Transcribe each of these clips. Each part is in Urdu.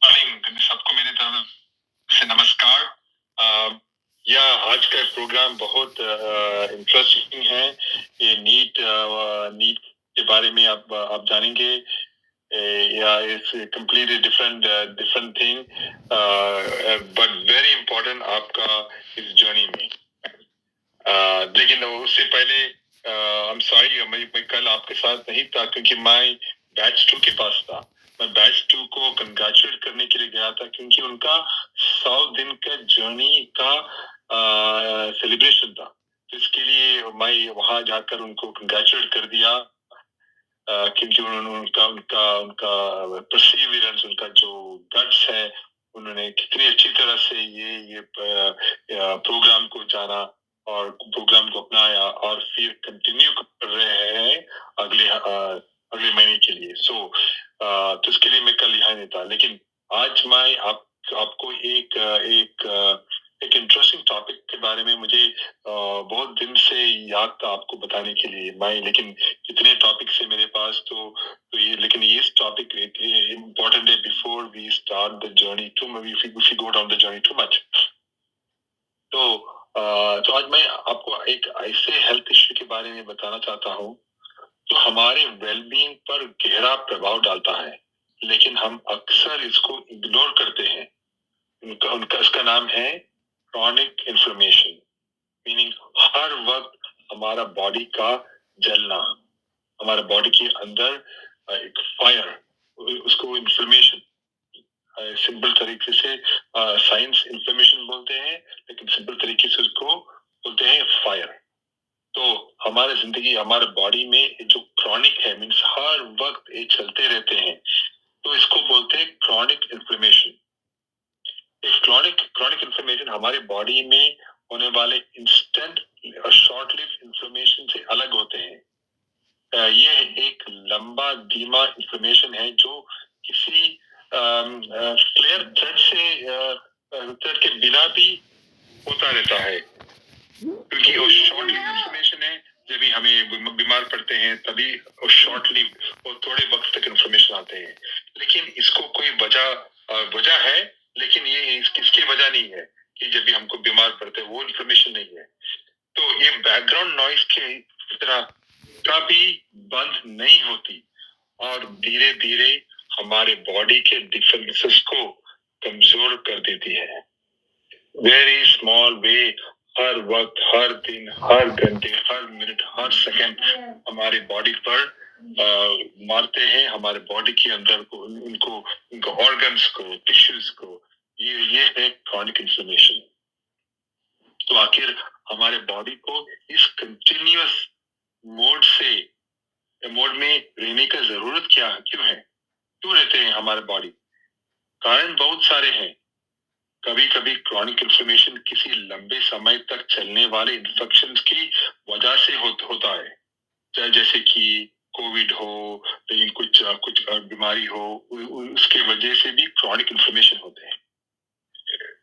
سب کو میری طرف سے نمسکار. یا آج کا پروگرام بہت انٹرسٹنگ ہے. یہ نیٹ کے بارے میں آپ جانیں گے. یا it's completely different thing but very important آپ کا اس جرنی میں. لیکن اس سے پہلے I'm sorry میں کل آپ کے ساتھ نہیں تھا کیونکہ میں بیچ 2 کے پاس تھا. میں بیچ 2 کو کنگریچولیٹ کرنے کے لیے گیا تھا کیونکہ ان کا 100 دن کا جرنی کا سیلیبریشن تھا. اس کے لیے میں وہاں جا کر ان کو کنگریچولیٹ کر دیا کیونکہ ان کا پرسیورنس، ان کا جو گٹس ہے، انہوں نے کتنی اچھی طرح سے یہ پروگرام کو جانا اور پروگرام کو اپنایا اور پھر کنٹینیو کر رہے ہیں اگلے مہینے کے لیے. تو اس کے لیے میں کل یہاں نہیں تھا. لیکن آج میں آپ کو ایک انٹرسٹنگ ٹاپک کے بارے میں مجھے بہت دن سے یاد تھا آپ کو بتانے کے لیے. لیکن اتنے ٹاپکس ہے میرے پاس تو لیکن یہ ٹاپک امپورٹنٹ ہے before we start the journey go down the journey too much. تو آج میں آپ کو ایک ایسے ہیلتھ ایشو کے بارے میں بتانا چاہتا ہوں جو ہمارے ویل بینگ پر گہرا پربھاؤ ڈالتا ہے، لیکن ہم اکثر اس کو اگنور کرتے ہیں. اس کا نام ہے کرونک انفلمیشن. میننگ ہر وقت ہمارا باڈی کا جلنا، ہمارے باڈی کے اندر ایک فائر، اس کو انفلمیشن سمپل طریقے سے سائنس انفلمیشن بولتے ہیں، لیکن سمپل طریقے سے اس کو بولتے ہیں فائر. تو ہمارے زندگی، ہمارے باڈی میں جو کرونک ہے، مینس ہر وقت یہ چلتے رہتے ہیں، تو اس کو بولتے ہیں کرونک انفلمیشن. کرونک انفلمیشن ہمارے باڈی میں ہونے والے انسٹنٹ اور شارٹ لیو انفلمیشن سے الگ ہوتے ہیں. یہ ایک لمبا دھیما انفلمیشن ہے جو کسی کلیئر تھریڈ کے بنا بھی ہوتا رہتا ہے، کیونکہ وہ شارٹ لیو انفلمیشن ہے. جب ہمیں بیمار پڑتے ہیں تبھی وہ شارٹ لیو اور تھوڑے وقت تک انفلمیشن آتے ہیں. لیکن اس کو کوئی وجہ ہے، لیکن یہ اس کی وجہ نہیں ہے کہ جب بھی ہم کو بیمار پڑتے ہیں وہ انفلمیشن نہیں ہے. تو یہ بیک گراؤنڈ نوائز کی طرح کبھی بند نہیں ہوتی اور دھیرے دھیرے ہمارے باڈی کے ڈیفنسز کو کمزور کر دیتی ہے. ویری اسمال وے ہر وقت، ہر دن، ہر گھنٹے، ہر منٹ، ہر سیکنڈ ہماری باڈی پر مارتے ہیں، ہمارے باڈی کے اندر کو ان کو آرگنس کو، ٹیشوز کو. یہ ہے کرونک انفلمیشن. تو آخر ہمارے باڈی کو اس کنٹینیوس موڈ میں رہنے کا ضرورت کیوں ہے؟ کیوں رہتے ہیں ہمارے باڈی؟ کارن بہت سارے ہیں. کبھی کبھی کرونک انفلمیشن کسی لمبے سمے تک چلنے والے انفیکشنز کی وجہ سے ہوتا ہے، جیسے کہ کووڈ ہو، کچھ بیماری ہو، اس کی وجہ سے بھی کرونک انفلمیشن ہوتے ہیں.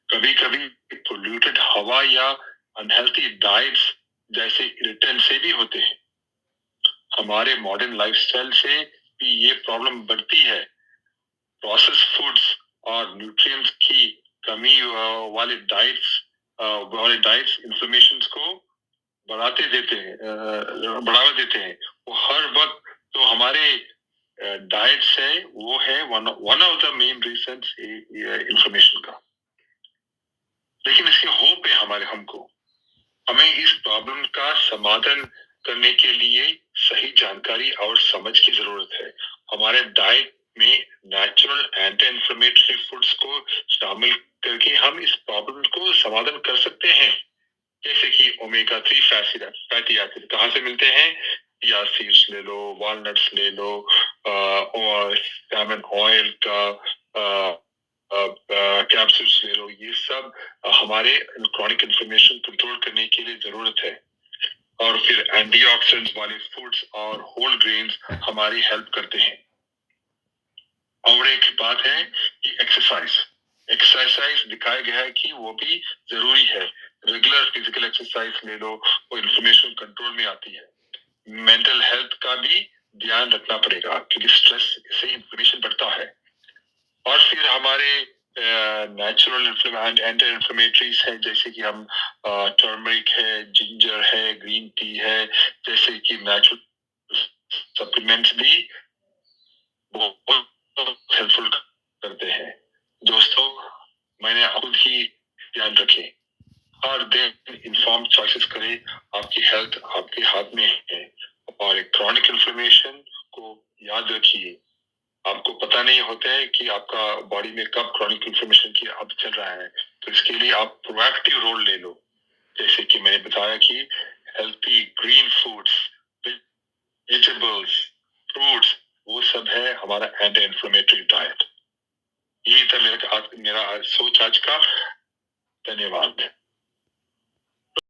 کبھی کبھی پولیوٹڈ ہوا یا انہیلتھی ڈائٹس جیسے irritant سے بھی ہوتے ہیں. ہمارے ماڈرن لائف سٹائل سے بھی یہ پرابلم بڑھتی ہے. پروسیس فوڈز اور نیوٹرینٹس کی کمی والے ڈائٹس انفلمیشنز کو بڑھاوا دیتے ہیں. وہ ہر وقت تو ہمارے ڈائٹس ہے، وہ ہے one of the main reasons inflammation کا. لیکن اس کے ہوپ ہے ہمیں اس پرابلم کا سمادھان کرنے کے لیے صحیح جانکاری اور سمجھ کی ضرورت ہے. ہمارے ڈائٹ میں نیچرل اینٹی انفلیمیٹری فوڈز کو شامل کر کے ہم اس پرابلم کو سمادھان کر سکتے ہیں، جیسے کہ اومیگا 3 فیٹی ایسڈ کہاں سے ملتے ہیں؟ یا سیڈس لے لو، والنٹس لے لو، سیمن آئل کا کیپسولز لے لو. یہ سب ہمارے کرونک انفلمیشن کنٹرول کرنے کے لیے ضرورت ہے. اور پھر اینٹی آکسیڈنٹس والے فوڈز اور ہول گرینز ہماری ہیلپ کرتے ہیں. اور ایک بات ہے کہ ایکسرسائز دکھایا گیا ہے کہ وہ بھی ضروری ہے. ریگولر فزیکل ایکسرسائز لے لو، وہ انفلمیشن کنٹرول میں آتی ہے. مینٹل ہیلتھ کا بھی دھیان رکھنا پڑے گا کیونکہ اسٹریس سے انفلمیشن بڑھتا ہے. اور پھر سارے نیچرل اینٹی انفلیمیٹریز ہیں، جیسے کہ ہم ٹرمرک ہے، جنجر ہے، گرین ٹی ہے، جیسے کہ نیچرل سپلیمنٹس بھی بہت ہیلپ فل کرتے ہیں. دوستوں، میں نے خود ہی دھیان رکھے، ہر دن انفارم چوائسز کرے. آپ کی ہیلتھ آپ کے ہاتھ میں ہے، اور ایک کرونک انفلیمیشن کو یاد رکھیے. آپ کو پتہ نہیں ہوتا ہے کہ آپ کا باڈی میں کب کرونک انفلیمیشن کی اب چل رہا ہے، تو اس کے لیے آپ پرو ایکٹیو رول لے لو. جیسے کہ میں نے بتایا کہ healthy green foods, vegetables, fruits, وہ سب ہے ہمارا اینٹی انفلیمیٹری ڈائٹ. یہی تھا میرا سوچ آج کا. دھنیہ واد.